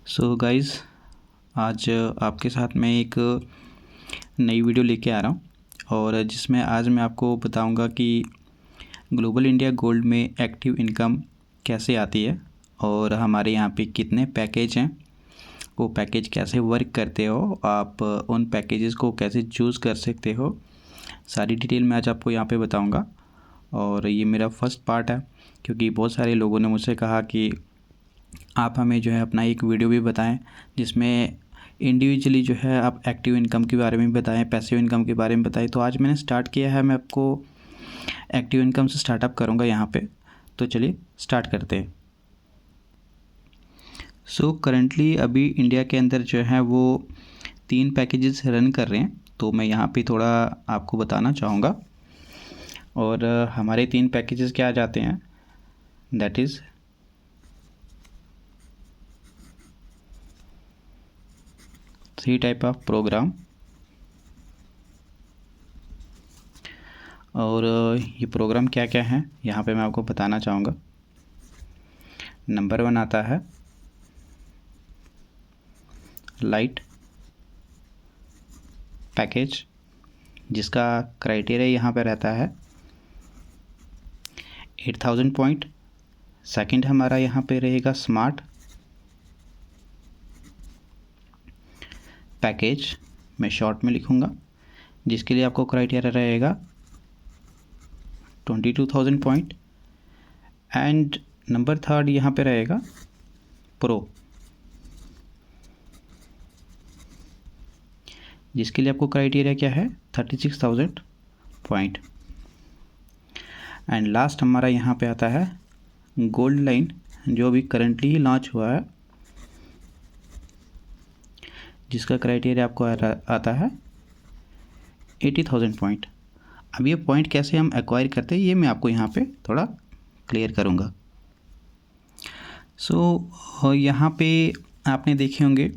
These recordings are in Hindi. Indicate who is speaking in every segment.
Speaker 1: सो गाइज़, आज आपके साथ मैं एक नई वीडियो लेके आ रहा हूँ और जिसमें आज मैं आपको बताऊंगा कि ग्लोबल इंडिया गोल्ड में एक्टिव इनकम कैसे आती है और हमारे यहाँ पे कितने पैकेज हैं, वो पैकेज कैसे वर्क करते हो, आप उन पैकेजेस को कैसे चूज़ कर सकते हो। सारी डिटेल मैं आज आपको यहाँ पे बताऊंगा। और ये मेरा फर्स्ट पार्ट है क्योंकि बहुत सारे लोगों ने मुझसे कहा कि आप हमें जो है अपना एक वीडियो भी बताएं जिसमें इंडिविजुअली जो है आप एक्टिव इनकम के बारे में बताएं, पैसिव इनकम के बारे में बताएं। तो आज मैंने स्टार्ट किया है, मैं आपको एक्टिव इनकम से स्टार्टअप करूंगा यहाँ पे। तो चलिए स्टार्ट करते हैं। सो करेंटली अभी इंडिया के अंदर जो है वो 3 पैकेजेस रन कर रहे हैं, तो मैं यहाँ पे थोड़ा आपको बताना चाहूँगा। और हमारे 3 पैकेजेस क्या आ जाते हैं, that is 3 type of program. और ये प्रोग्राम क्या क्या हैं यहाँ पे मैं आपको बताना चाहूँगा। नंबर 1 आता है लाइट पैकेज, जिसका क्राइटेरिया यहाँ पे रहता है 8000 पॉइंट। सेकंड हमारा यहाँ पे रहेगा स्मार्ट पैकेज, मैं शॉर्ट में लिखूँगा, जिसके लिए आपको क्राइटेरिया रहेगा 22000 पॉइंट। एंड नंबर 3 यहाँ पे रहेगा प्रो, जिसके लिए आपको क्राइटेरिया क्या है 36000 पॉइंट। एंड लास्ट हमारा यहाँ पे आता है गोल्ड लाइन, जो अभी करंटली ही लॉन्च हुआ है, जिसका क्राइटेरिया आपको आता है 80000 पॉइंट। अब ये पॉइंट कैसे हम एक्वायर करते हैं ये मैं आपको यहाँ पे थोड़ा क्लियर करूँगा। सो यहाँ पे आपने देखे होंगे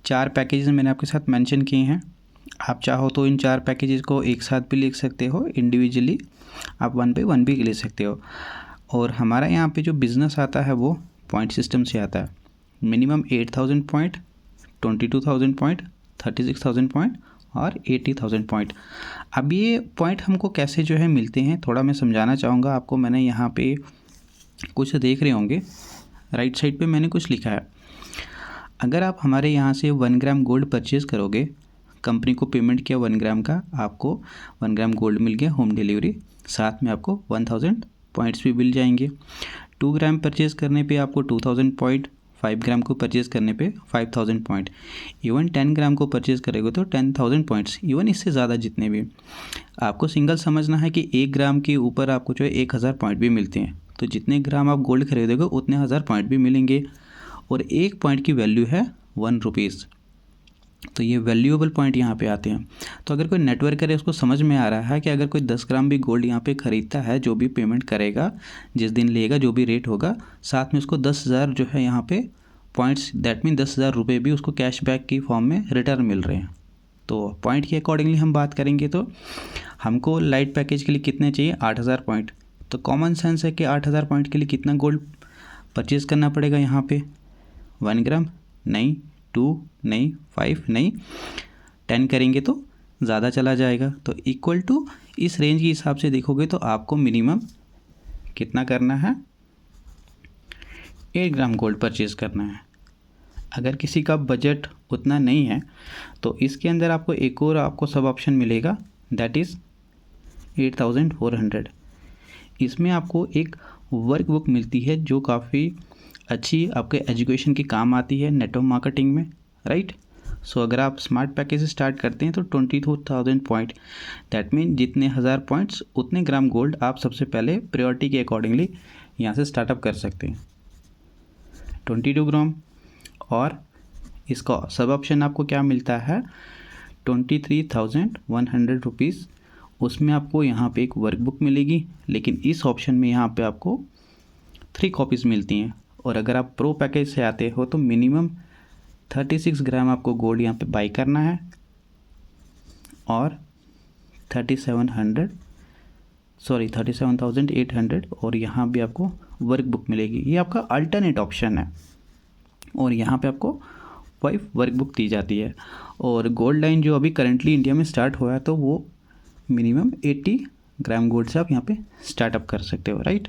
Speaker 1: 4 पैकेजेस मैंने आपके साथ मेंशन किए हैं। आप चाहो तो इन 4 पैकेजेस को एक साथ भी लिख सकते हो, इंडिविजुअली आप 1 बाय 1 भी ले सकते हो। और हमारा यहाँ पे जो बिज़नेस आता है वो पॉइंट सिस्टम से आता है। मिनिमम 8000 पॉइंट, 22000 पॉइंट, 36000 पॉइंट और 80000 पॉइंट। अब ये पॉइंट हमको कैसे जो है मिलते हैं थोड़ा मैं समझाना चाहूँगा आपको। मैंने यहाँ पे कुछ देख रहे होंगे, राइट साइड पे मैंने कुछ लिखा है। अगर आप हमारे यहाँ से 1 ग्राम गोल्ड परचेज़ करोगे, कंपनी को पेमेंट किया 1 ग्राम का, आपको 1 ग्राम गोल्ड मिल गया होम डिलीवरी, साथ में आपको 1000 पॉइंट्स भी मिल जाएंगे। 2 ग्राम परचेज़ करने पे आपको 2000 पॉइंट, 5 ग्राम को परचेज़ करने पे 5000 पॉइंट, इवन 10 ग्राम को परचेज़ करेंगे तो 10000 पॉइंट्स, इवन इससे ज़्यादा जितने भी। आपको सिंगल समझना है कि 1 ग्राम के ऊपर आपको जो है 1000 पॉइंट भी मिलते हैं। तो जितने ग्राम आप गोल्ड खरीदोगे उतने 1000 पॉइंट भी मिलेंगे। और 1 पॉइंट की वैल्यू है 1 रुपीज़। तो ये वैल्यूएबल पॉइंट यहाँ पे आते हैं। तो अगर कोई नेटवर्क करे उसको समझ में आ रहा है कि अगर कोई 10 ग्राम भी गोल्ड यहाँ पे ख़रीदता है, जो भी पेमेंट करेगा, जिस दिन लेगा, जो भी रेट होगा, साथ में उसको 10,000 जो है यहाँ पे पॉइंट्स, दैट मीन 10,000 रुपये भी उसको कैशबैक की फॉर्म में रिटर्न मिल रहे हैं। तो पॉइंट के अकॉर्डिंगली हम बात करेंगे तो हमको लाइट पैकेज के लिए कितने चाहिए 8000 पॉइंट। तो कॉमन सेंस है कि 8000 पॉइंट के लिए कितना गोल्ड परचेज़ करना पड़ेगा यहाँ पे, 1 ग्राम नहीं, 2 नहीं, 5 नहीं, 10 करेंगे तो ज़्यादा चला जाएगा। तो इक्वल टू इस रेंज के हिसाब से देखोगे तो आपको मिनिमम कितना करना है, 8 ग्राम गोल्ड परचेज़ करना है। अगर किसी का बजट उतना नहीं है तो इसके अंदर आपको एक और आपको सब ऑप्शन मिलेगा, दैट इज़ 8400। इसमें आपको एक वर्क बुक मिलती है जो काफ़ी अच्छी आपके एजुकेशन के काम आती है नेटवर्क मार्केटिंग में, राइट। सो अगर आप स्मार्ट पैकेज से स्टार्ट करते हैं तो 22000 पॉइंट, दैट मीन जितने 1000 पॉइंट्स उतने ग्राम गोल्ड आप सबसे पहले प्रायोरिटी के अकॉर्डिंगली यहाँ से स्टार्टअप कर सकते हैं, 22 ग्राम। और इसका सब ऑप्शन आपको क्या मिलता है 23,100 रुपीज़। उसमें आपको यहाँ पे एक वर्कबुक मिलेगी, लेकिन इस ऑप्शन में यहाँ पे आपको 3 कॉपीज़ मिलती हैं। और अगर आप प्रो पैकेज से आते हो तो मिनिमम 36 ग्राम आपको गोल्ड यहाँ पे बाई करना है और 37,800, और यहाँ भी आपको वर्कबुक मिलेगी। ये आपका अल्टरनेट ऑप्शन है। और यहाँ पे आपको 5 वर्कबुक दी जाती है। और गोल्ड लाइन जो अभी करेंटली इंडिया में स्टार्ट हुआ है तो वो मिनिमम 80 ग्राम गोल्ड से आप यहाँ पे स्टार्टअप कर सकते हो, राइट।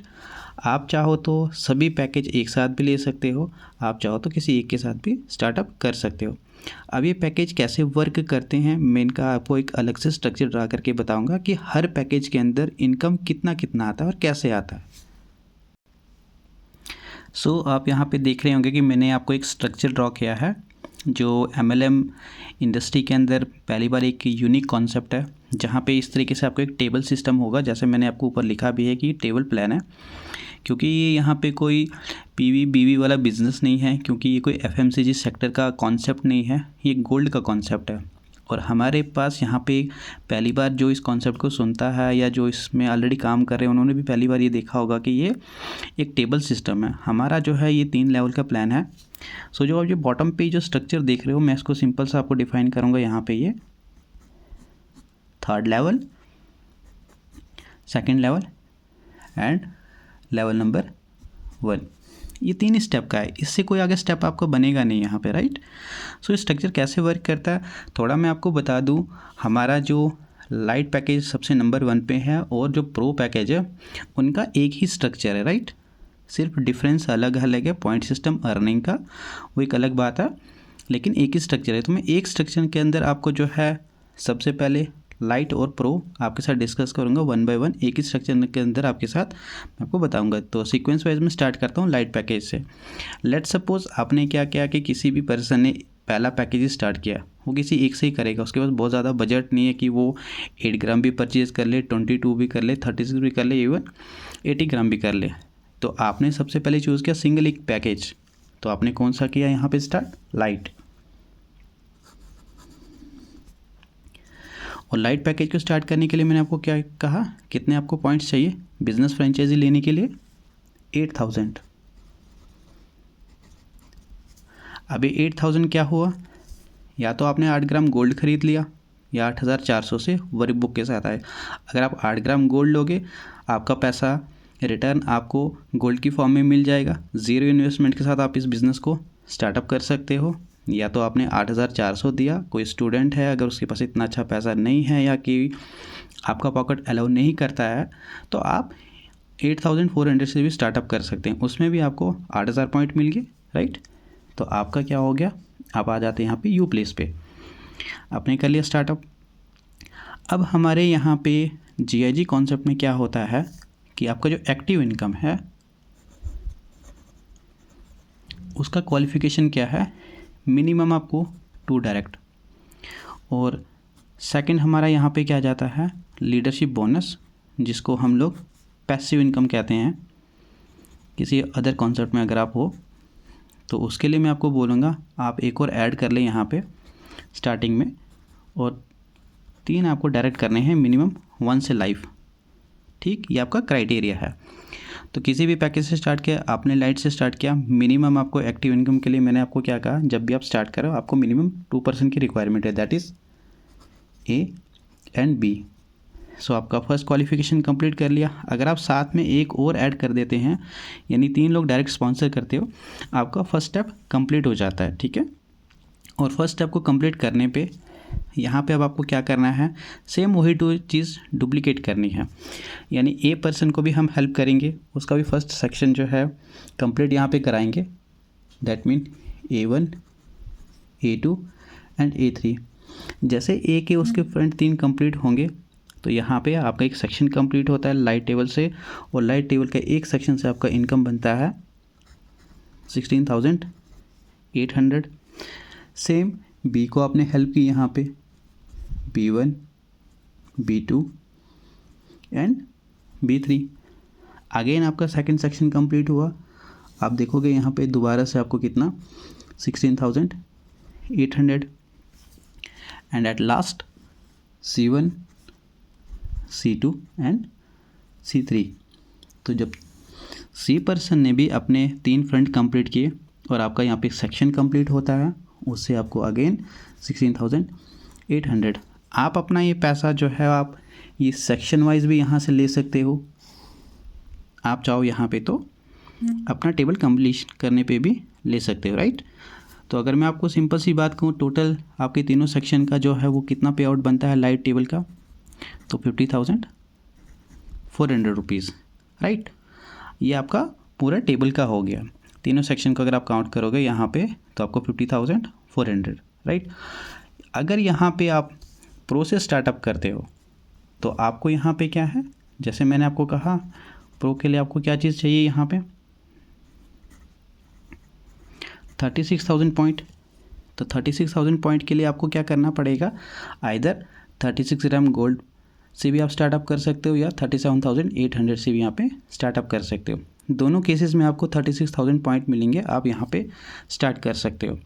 Speaker 1: आप चाहो तो सभी पैकेज एक साथ भी ले सकते हो, आप चाहो तो किसी एक के साथ भी स्टार्टअप कर सकते हो। अब ये पैकेज कैसे वर्क करते हैं मैं इनका आपको एक अलग से स्ट्रक्चर ड्रा करके बताऊंगा कि हर पैकेज के अंदर इनकम कितना कितना आता है और कैसे आता है। सो आप यहाँ पे देख रहे होंगे कि मैंने आपको एक स्ट्रक्चर ड्रॉ किया है जो MLM इंडस्ट्री के अंदर पहली बार एक यूनिक कॉन्सेप्ट है, जहाँ पे इस तरीके से आपको एक टेबल सिस्टम होगा, जैसे मैंने आपको ऊपर लिखा भी है कि टेबल प्लान है। क्योंकि ये यहाँ पे कोई PV-BV वाला बिज़नेस नहीं है, क्योंकि ये कोई FMCG सेक्टर का कॉन्सेप्ट नहीं है, ये गोल्ड का कॉन्सेप्ट है। और हमारे पास यहाँ पे पहली बार जो इस कॉन्सेप्ट को सुनता है या जो इसमें ऑलरेडी काम कर रहे हैं उन्होंने भी पहली बार ये देखा होगा कि ये एक टेबल सिस्टम है। हमारा जो है ये 3 लेवल का प्लान है। सो जो आप जो बॉटम पे जो स्ट्रक्चर देख रहे हो मैं इसको सिंपल सा आपको डिफाइन करूँगा। यहाँ पे ये 3rd level, 2nd level and level number 1, ये 3 स्टेप का है, इससे कोई आगे स्टेप आपको बनेगा नहीं यहाँ पे, राइट। सो ये स्ट्रक्चर कैसे वर्क करता है थोड़ा मैं आपको बता दूँ। हमारा जो लाइट पैकेज सबसे नंबर 1 पे है और जो प्रो पैकेज है उनका एक ही स्ट्रक्चर है, राइट। सिर्फ डिफरेंस अलग अलग है, पॉइंट सिस्टम अर्निंग का वो एक अलग बात है, लेकिन एक ही स्ट्रक्चर है। तो मैं एक स्ट्रक्चर के अंदर आपको जो है सबसे पहले लाइट और प्रो आपके साथ डिस्कस करूंगा 1 बाय 1, एक ही स्ट्रक्चर के अंदर आपके साथ मैं आपको बताऊंगा। तो सीक्वेंस वाइज में स्टार्ट करता हूं लाइट पैकेज से। लेट्स सपोज आपने क्या किया कि किसी भी पर्सन ने पहला पैकेज स्टार्ट किया, वो किसी एक से ही करेगा, उसके पास बहुत ज़्यादा बजट नहीं है कि वो 8 ग्राम भी परचेज़ कर ले, 22 भी कर ले, 36 भी कर ले, इवन 80 ग्राम भी कर ले। तो आपने सबसे पहले चूज़ किया सिंगल एक पैकेज, तो आपने कौन सा किया यहाँ पे स्टार्ट, लाइट। और लाइट पैकेज को स्टार्ट करने के लिए मैंने आपको क्या कहा, कितने आपको पॉइंट्स चाहिए बिजनेस फ्रेंचाइजी लेने के लिए, 8000। अभी 8000 क्या हुआ, या तो आपने 8 ग्राम गोल्ड खरीद लिया या 8400 से वर्क बुक के साथ आए। अगर आप 8 ग्राम गोल्ड लोगे आपका पैसा रिटर्न आपको गोल्ड की फॉर्म में मिल जाएगा, ज़ीरो इन्वेस्टमेंट के साथ आप इस बिज़नेस को स्टार्टअप कर सकते हो। या तो आपने 8400 दिया, कोई स्टूडेंट है अगर उसके पास इतना अच्छा पैसा नहीं है या कि आपका पॉकेट अलाउ नहीं करता है तो आप 8400 से भी स्टार्टअप कर सकते हैं, उसमें भी आपको 8000 पॉइंट मिल गए, राइट। तो आपका क्या हो गया, आप आ जाते हैं यहाँ पे यू प्लेस पे, आपने कर लिया स्टार्टअप। अब हमारे यहाँ पे GIG कॉन्सेप्ट में क्या होता है कि आपका जो एक्टिव इनकम है उसका क्वालिफिकेशन क्या है, मिनिमम आपको 2 डायरेक्ट, और सेकंड हमारा यहाँ पे क्या जाता है लीडरशिप बोनस, जिसको हम लोग पैसिव इनकम कहते हैं किसी अदर कॉन्सेप्ट में अगर आप हो तो उसके लिए मैं आपको बोलूँगा आप एक और ऐड कर लें यहाँ पे स्टार्टिंग में, और 3 आपको डायरेक्ट करने हैं मिनिमम 1 से लाइफ, ठीक, ये आपका क्राइटेरिया है। तो किसी भी पैकेज से स्टार्ट किया, आपने लाइट से स्टार्ट किया, मिनिमम आपको एक्टिव इनकम के लिए मैंने आपको क्या कहा, जब भी आप स्टार्ट करो आपको मिनिमम 2% की रिक्वायरमेंट है, that is A and B। सो आपका फर्स्ट क्वालिफिकेशन कंप्लीट कर लिया। अगर आप साथ में एक और ऐड कर देते हैं यानी 3 लोग डायरेक्ट स्पॉन्सर करते हो, आपका फर्स्ट स्टेप कंप्लीट हो जाता है, ठीक है। और फर्स्ट स्टेप को कंप्लीट करने पे यहाँ पे अब आपको क्या करना है, सेम वही चीज़ डुप्लीकेट करनी है, यानी A पर्सन को भी हम हेल्प करेंगे, उसका भी फर्स्ट सेक्शन जो है कंप्लीट यहाँ पे कराएंगे, that mean A1 A2 and A3। जैसे A के उसके फ्रंट 3 कंप्लीट होंगे तो यहाँ पे आपका एक सेक्शन कंप्लीट होता है लाइट टेबल से, और लाइट टेबल के एक सेक्शन से आपका इनकम बनता है 16,800। सेम B को आपने हेल्प की यहाँ पे, B1 B2 and B3। Again आपका सेकंड सेक्शन कंप्लीट हुआ, आप देखोगे यहाँ पे दोबारा से आपको कितना 16,800 and at last C1 C2 and C3। तो जब C पर्सन ने भी अपने 3 फ्रंट कंप्लीट किए और आपका यहाँ पे सेक्शन कंप्लीट होता है, उससे आपको अगेन 16,800। आप अपना ये पैसा जो है आप ये सेक्शन वाइज भी यहाँ से ले सकते हो, आप चाहो यहाँ पे तो अपना टेबल कंप्लीट करने पे भी ले सकते हो, राइट। तो अगर मैं आपको सिंपल सी बात कहूँ, टोटल आपके तीनों सेक्शन का जो है वो कितना पे आउट बनता है लाइट टेबल का, तो 50,400 रुपीज़, राइट। ये आपका पूरा टेबल का हो गया। तीनों सेक्शन को अगर आप काउंट करोगे यहाँ पे तो आपको 50,400, राइट। अगर यहाँ पे आप प्रो से स्टार्टअप करते हो तो आपको यहाँ पे क्या है, जैसे मैंने आपको कहा प्रो के लिए आपको क्या चीज़ चाहिए, यहाँ पे 36,000 पॉइंट। तो 36,000 पॉइंट के लिए आपको क्या करना पड़ेगा, आइदर 36 ग्राम गोल्ड से भी आप स्टार्टअप कर सकते हो या 37,800 से भी यहाँ पे स्टार्टअप कर सकते हो। दोनों केसेस में आपको 36,000 पॉइंट मिलेंगे, आप यहाँ पे स्टार्ट कर सकते हो।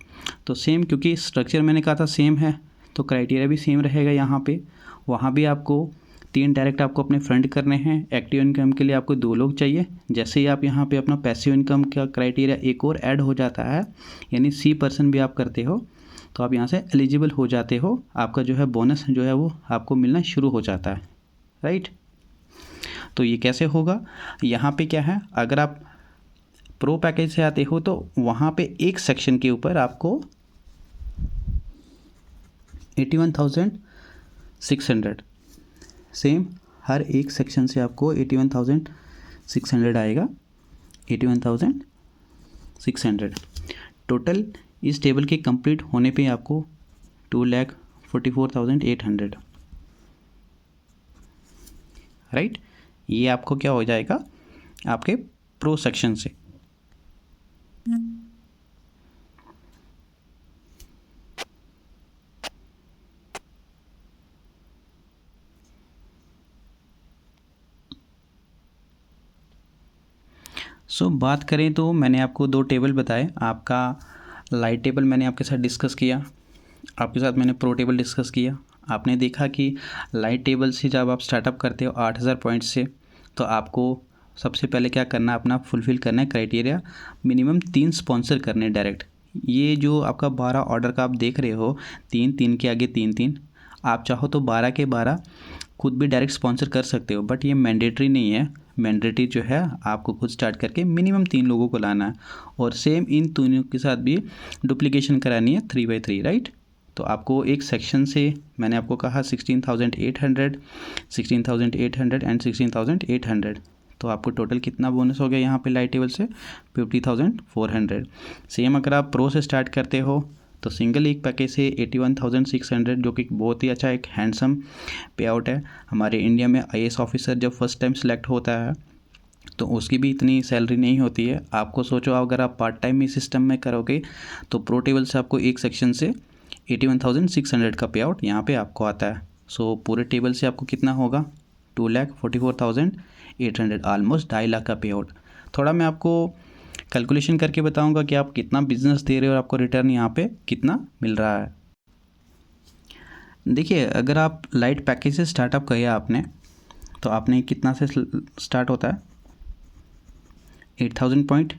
Speaker 1: तो सेम, क्योंकि स्ट्रक्चर मैंने कहा था सेम है तो क्राइटेरिया भी सेम रहेगा यहाँ पे। वहाँ भी आपको 3 डायरेक्ट आपको अपने फ्रेंड करने हैं। एक्टिव इनकम के लिए आपको 2 लोग चाहिए। जैसे ही आप यहाँ पे अपना पैसिव इनकम का क्राइटेरिया एक और ऐड हो जाता है, यानी C% भी आप करते हो, तो आप यहाँ से एलिजिबल हो जाते हो। आपका जो है बोनस जो है वो आपको मिलना शुरू हो जाता है, राइट। तो ये कैसे होगा, यहाँ पे क्या है, अगर आप प्रो पैकेज से आते हो तो वहाँ पे एक सेक्शन के ऊपर आपको 81,600, सेम हर एक सेक्शन से आपको 81,600 आएगा, 81,600 टोटल। इस टेबल के कंप्लीट होने पे आपको 2,44,800, राइट। ये आपको क्या हो जाएगा आपके प्रो सेक्शन से। बात करें तो मैंने आपको 2 टेबल बताए। आपका लाइट टेबल मैंने आपके साथ डिस्कस किया, आपके साथ मैंने प्रो टेबल डिस्कस किया। आपने देखा कि लाइट टेबल से जब आप स्टार्टअप करते हो 8,000 पॉइंट से, तो आपको सबसे पहले क्या करना है, अपना फुलफ़िल करना है क्राइटेरिया, मिनिमम 3 स्पॉन्सर करने डायरेक्ट। ये जो आपका 12 ऑर्डर का आप देख रहे हो, 3 के आगे 3, आप चाहो तो 12 के 12 खुद भी डायरेक्ट स्पॉन्सर कर सकते हो, बट ये मैंडेटरी नहीं है। मैंडेटरी जो है आपको खुद स्टार्ट करके मिनिमम 3 लोगों को लाना है, और सेम इन तीनों के साथ भी डुप्लीकेशन करानी है 3/3, राइट। तो आपको एक सेक्शन से मैंने आपको कहा 16,800, 16,800 एंड 16,800, तो आपको टोटल कितना बोनस हो गया यहाँ पे लाइट टेबल से 50,400। सेम अगर आप प्रो से स्टार्ट करते हो तो सिंगल एक पैकेज से 81,600, जो कि बहुत ही अच्छा एक हैंडसम पे आउट है। हमारे इंडिया में IAS ऑफिसर जब फर्स्ट टाइम सेलेक्ट होता है तो उसकी भी इतनी सैलरी नहीं होती है। आपको सोचो, अगर आप पार्ट टाइम इस सिस्टम में करोगे तो प्रो टेबल से आपको एक सेक्शन से 81,600 का पे आउट यहाँ पे आपको आता है। सो पूरे टेबल से आपको कितना होगा, 2,44,800, ऑलमोस्ट 2.5 लाख का पे आउट। थोड़ा मैं आपको कैलकुलेशन करके बताऊंगा कि आप कितना बिजनेस दे रहे हो और आपको रिटर्न यहाँ पे कितना मिल रहा है। देखिए, अगर आप लाइट पैकेज से स्टार्टअप किया आपने, तो आपने कितना से स्टार्ट होता है, 8,000 पॉइंट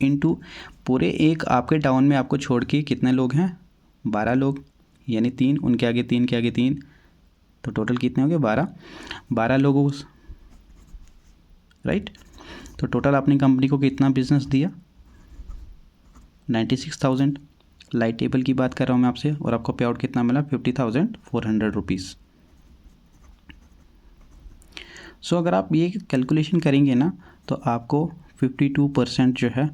Speaker 1: इनटू पूरे एक आपके टाउन में आपको छोड़ के कितने लोग हैं, 12 लोग, यानी 3 उनके आगे 3 के आगे 3, तो टोटल कितने हो गए 12 लोगों, राइट। तो टोटल आपने कंपनी को कितना बिजनेस दिया, 96,000। लाइट टेबल की बात कर रहा हूँ मैं आपसे, और आपको पे आउट कितना मिला, 50,400 रुपीज़। सो अगर आप ये कैलकुलेशन करेंगे ना, तो आपको 52% जो है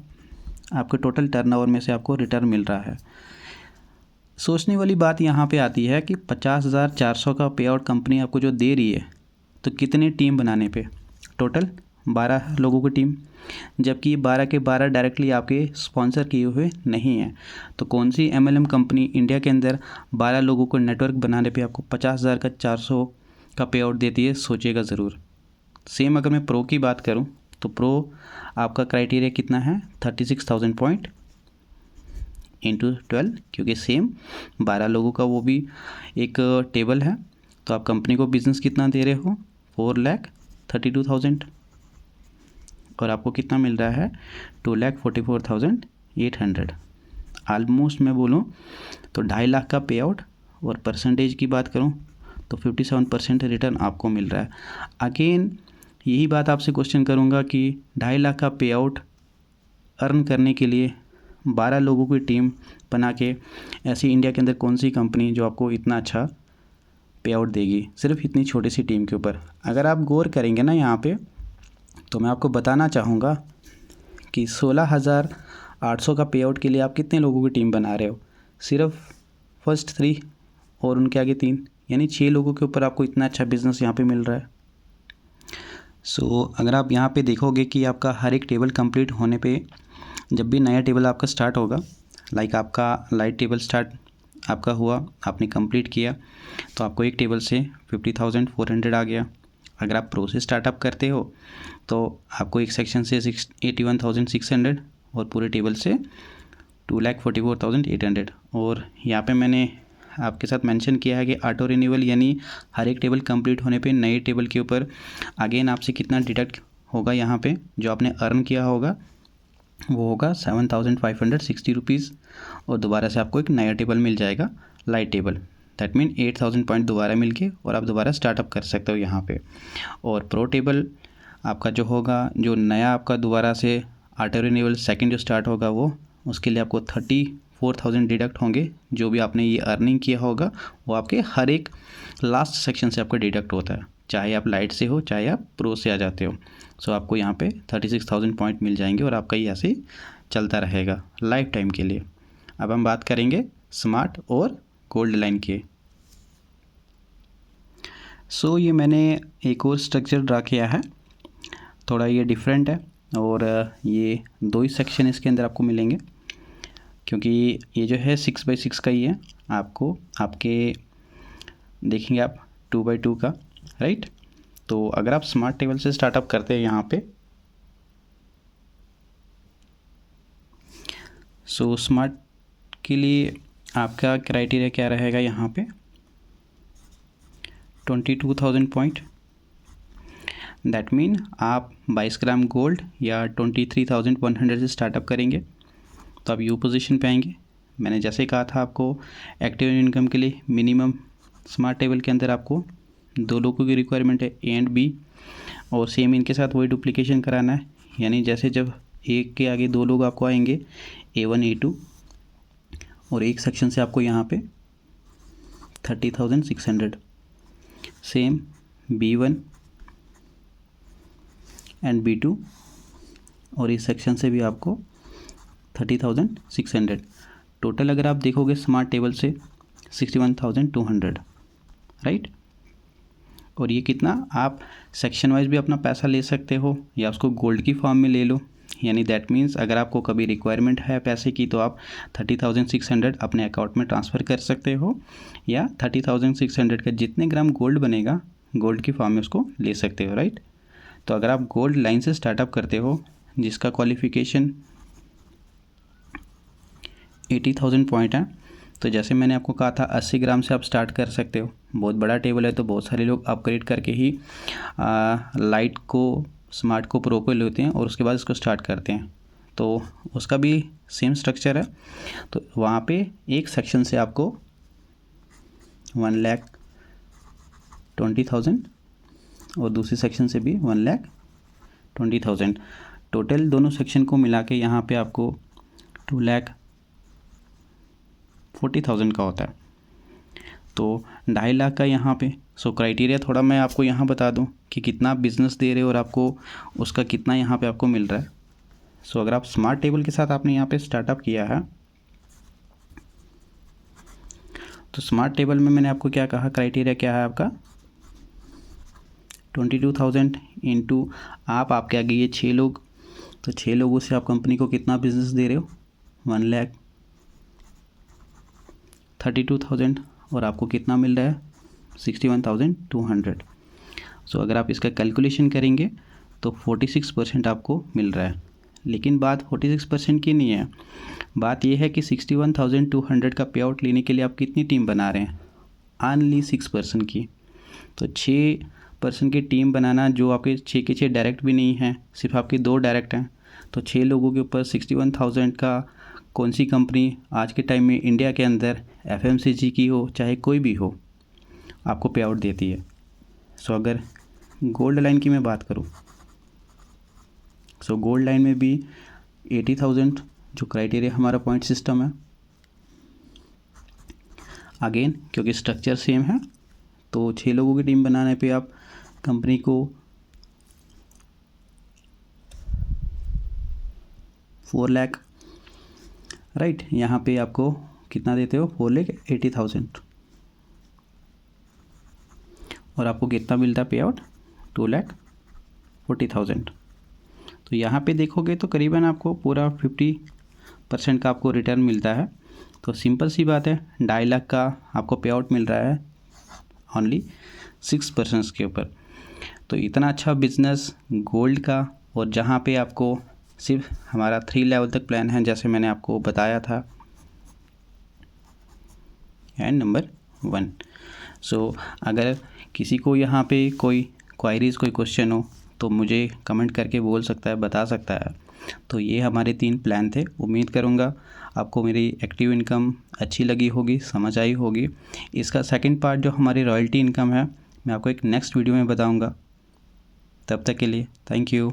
Speaker 1: आपके टोटल टर्नओवर में से आपको रिटर्न मिल रहा है। सोचने वाली बात यहाँ पे आती है कि 50,400 का पे आउट कंपनी आपको जो दे रही है, तो कितने टीम बनाने पे, टोटल 12 लोगों की टीम, जबकि 12 के 12 डायरेक्टली आपके स्पॉन्सर किए हुए नहीं हैं। तो कौन सी MLM कंपनी इंडिया के अंदर 12 लोगों को नेटवर्क बनाने पे आपको 50,000 का 400 का पे आउट देती है, सोचिएगा ज़रूर। सेम अगर मैं प्रो की बात करूं तो प्रो आपका क्राइटेरिया कितना है, 36,000 पॉइंट इंटू 12, क्योंकि सेम 12 लोगों का वो भी एक टेबल है। तो आप कंपनी को बिज़नेस कितना दे रहे हो, 4,32,000, और आपको कितना मिल रहा है, 2,44,800। ऑलमोस्ट मैं बोलूँ तो 2.5 लाख का पे आउट, और परसेंटेज की बात करूँ तो 57% रिटर्न आपको मिल रहा है। अगेन यही बात आपसे क्वेश्चन करूँगा कि 2.5 लाख का पे आउट अर्न करने के लिए 12 लोगों की टीम बना के ऐसी इंडिया के अंदर कौन सी कंपनी जो आपको इतना अच्छा पे आउट देगी सिर्फ इतनी छोटी सी टीम के ऊपर। अगर आप गौर करेंगे ना यहाँ पे, तो मैं आपको बताना चाहूँगा कि 16,800 का पे आउट के लिए आप कितने लोगों की टीम बना रहे हो, सिर्फ फर्स्ट 3 और उनके आगे 3, यानी 6 लोगों के ऊपर आपको इतना अच्छा बिजनेस यहाँ पे मिल रहा है। सो अगर आप यहाँ पे देखोगे कि आपका हर एक टेबल कंप्लीट होने पे, जब भी नया टेबल आपका स्टार्ट होगा, लाइक आपका लाइट टेबल स्टार्ट आपका हुआ, आपने कंप्लीट किया, तो आपको एक टेबल से 50,400 आ गया। अगर आप प्रो से स्टार्टअप करते हो तो आपको एक सेक्शन से 81,600 और पूरे टेबल से 2,44,800। और यहाँ पे मैंने आपके साथ मेंशन किया है कि ऑटो रिन्यूअल, यानी हर एक टेबल कंप्लीट होने पे नए टेबल के ऊपर अगेन आपसे कितना डिडक्ट होगा, यहाँ पे जो आपने अर्न किया होगा वो होगा 7,560 रुपीज़, और दोबारा से आपको एक नया टेबल मिल जाएगा light table. That mean 8,000 point दोबारा मिल के और आप दोबारा स्टार्टअप कर सकते हो यहाँ पे। और प्रो टेबल आपका जो होगा, जो नया आपका दोबारा से ऑटो रिन्यूअल सेकंड जो स्टार्ट होगा वो, उसके लिए आपको 34,000 डिडक्ट होंगे। जो भी आपने ये अर्निंग किया होगा वो आपके हर एक लास्ट सेक्शन से आपका डिडक्ट होता है, चाहे आप लाइट से हो चाहे आप प्रो से आ जाते हो। सो आपको यहाँ पे 36,000 पॉइंट मिल जाएंगे और आपका ये ऐसे ही चलता रहेगा लाइफ टाइम के लिए। अब हम बात करेंगे स्मार्ट और गोल्ड लाइन के। सो ये मैंने एक और स्ट्रक्चर ड्रा किया है, थोड़ा ये डिफरेंट है, और ये 2 ही सेक्शन इसके अंदर आपको मिलेंगे, क्योंकि ये जो है 6x6 का ही है। आपको आपके देखेंगे आप 2x2 का, राइट। तो अगर आप स्मार्ट टेबल से स्टार्टअप करते हैं यहाँ पे, सो स्मार्ट के लिए आपका क्राइटेरिया क्या रहेगा यहाँ पे, 22,000 पॉइंट। दैट मीन आप 22 ग्राम गोल्ड या 23,100 से स्टार्टअप करेंगे तो आप यू पोजीशन पे आएंगे। मैंने जैसे कहा था आपको, एक्टिव इनकम के लिए मिनिमम स्मार्ट टेबल के अंदर आपको 2 लोगों की रिक्वायरमेंट है, ए एंड बी, और सेम इनके साथ वही डुप्लीकेशन कराना है। यानी जैसे जब एक के आगे 2 लोग आपको आएंगे, A1 A2, और एक सेक्शन से आपको यहाँ पे 30,600, सेम B1 एंड B2, और इस सेक्शन से भी आपको 30,600। टोटल अगर आप देखोगे स्मार्ट टेबल से 61,200, राइट। और ये कितना आप सेक्शन वाइज भी अपना पैसा ले सकते हो या उसको गोल्ड की फॉर्म में ले लो। यानी दैट मीन्स अगर आपको कभी रिक्वायरमेंट है पैसे की तो आप 30,600 अपने अकाउंट में ट्रांसफ़र कर सकते हो, या 30,600 का जितने ग्राम गोल्ड बनेगा गोल्ड की फॉर्म में उसको ले सकते हो, राइट। तो अगर आप गोल्ड लाइन से स्टार्टअप करते हो जिसका क्वालिफ़िकेशन 80,000 पॉइंट है, तो जैसे मैंने आपको कहा था 80 ग्राम से आप स्टार्ट कर सकते हो। बहुत बड़ा टेबल है तो बहुत सारे लोग अपग्रेड करके ही लाइट को, स्मार्ट को, प्रो को लेते हैं और उसके बाद इसको स्टार्ट करते हैं। तो उसका भी सेम स्ट्रक्चर है। तो वहाँ पे एक सेक्शन से आपको 1,20,000 और दूसरी सेक्शन से भी 1,20,000, टोटल दोनों सेक्शन को मिला के यहाँ पे आपको 2,40,000 का होता है। तो 2.5 लाख का यहाँ पे। सो क्राइटेरिया थोड़ा मैं आपको यहाँ बता दूँ कि कितना बिजनेस दे रहे हो और आपको उसका कितना यहाँ पे आपको मिल रहा है। सो अगर आप स्मार्ट टेबल के साथ आपने यहाँ पे स्टार्टअप किया है, तो स्मार्ट टेबल में मैंने आपको क्या कहा, क्राइटेरिया क्या है आपका 22,000 इंटू आप, आपके आगे ये 6 लोग, तो 6 लोगों से आप कंपनी को कितना बिजनेस दे रहे हो, 1,32,000, और आपको कितना मिल रहा है 61,200। सो अगर आप इसका कैलकुलेशन करेंगे तो 46% आपको मिल रहा है। लेकिन बात 46% की नहीं है, बात यह है कि 61,200 का पे आउट लेने के लिए आप कितनी टीम बना रहे हैं, ओनली 6 पर्सन की। तो 6 पर्सन की टीम बनाना, जो आपके 6 के 6 डायरेक्ट भी नहीं हैं, सिर्फ आपके 2 डायरेक्ट हैं, तो 6 लोगों के ऊपर 61,000 का कौन सी कंपनी आज के टाइम में इंडिया के अंदर FMCG की हो चाहे कोई भी हो आपको पे आउट देती है। सो अगर गोल्ड लाइन की मैं बात करूँ, सो गोल्ड लाइन में भी 80,000 जो क्राइटेरिया हमारा पॉइंट सिस्टम है। अगेन क्योंकि स्ट्रक्चर सेम है तो 6 लोगों की टीम बनाने पे आप कंपनी को 4 लाख, राइट, यहाँ पे आपको कितना देते हो 4,80,000 और आपको कितना मिलता है पे आउट 2,40,000। तो यहाँ पे देखोगे तो करीबन आपको पूरा 50% का आपको रिटर्न मिलता है। तो सिंपल सी बात है, 2.5 लाख का आपको पे आउट मिल रहा है ओनली 6% के ऊपर। तो इतना अच्छा बिजनेस गोल्ड का, और जहाँ पे आपको सिर्फ हमारा 3 लेवल तक प्लान है जैसे मैंने आपको बताया था। एंड नंबर 1, सो अगर किसी को यहाँ पे कोई क्वायरीज़ कोई क्वेश्चन हो तो मुझे कमेंट करके बोल सकता है, बता सकता है। तो ये हमारे 3 प्लान थे। उम्मीद करूँगा आपको मेरी एक्टिव इनकम अच्छी लगी होगी, समझ आई होगी। इसका सेकंड पार्ट जो हमारी रॉयल्टी इनकम है मैं आपको एक नेक्स्ट वीडियो में बताऊँगा। तब तक के लिए थैंक यू।